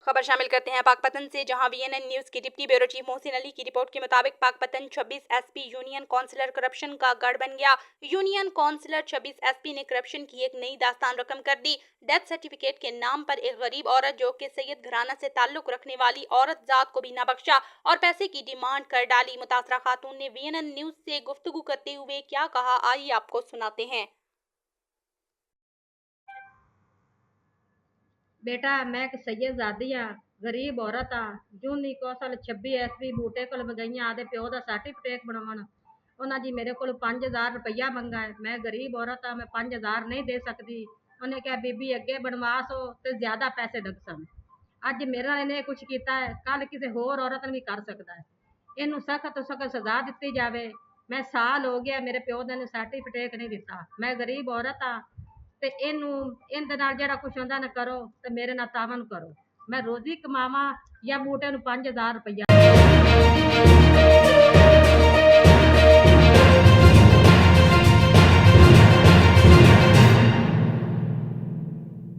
खबर शामिल करते हैं पाकपतन से, जहां वीएनएन न्यूज की deputy bureau chief Mohsin Ali की रिपोर्ट के मुताबिक Pakpattan 26 SP union councillor corruption का गढ़ बन गया। यूनियन काउंसिलर 26 एसपी ने करप्शन की एक नई दास्तान रकम कर दी। डेथ सर्टिफिकेट के नाम पर एक गरीब औरत जो कि सैयद घराना से ताल्लुक रखने वाली औरत जात को भी न बख्शा और पैसे की डिमांड कर डाली। मुतासरा खातून ने वीएनएन न्यूज से गुफ्तगू करते हुए क्या कहा, आइए आपको सुनाते हैं। बेटा मैं एक सैयदजादी हाँ, गरीब औरत हाँ। जून कौशल 26 एसपी बूटे को गई आदे प्यो का सर्टिफिकेट बनवाण। उन्हें जी मेरे को 5000 रुपया मंगा है। मैं गरीब औरत हाँ, मैं 5000 नहीं दे सकती। उन्हें कहा बीबी अगे बनवा सो तो ज्यादा पैसे दग सन। अज मेरे नाल इन्हें कुछ किया है, कल किसी होर औरत ने भी कर सकता है। इनू सख्त तो सख्त सजा दी जाए। मैं साल हो गया मेरे प्यो ने सर्टिफिकेट नहीं दिता। मैं गरीब औरत हाँ ਤੇ ਇਹਦੇ ਨਾਲ ਜਿਹੜਾ ਕੁਛ ਹੁੰਦਾ ਨਾ ਕਰੋ ਤੇ ਮੇਰੇ ਨਾਲ ਤਾਵਨ ਕਰੋ। ਮੈਂ ਰੋਜ਼ੀ ਕਮਾਵਾਂ ਜਾਂ ਬੂਟੇ ਨੂੰ 5000 ਰੁਪਇਆ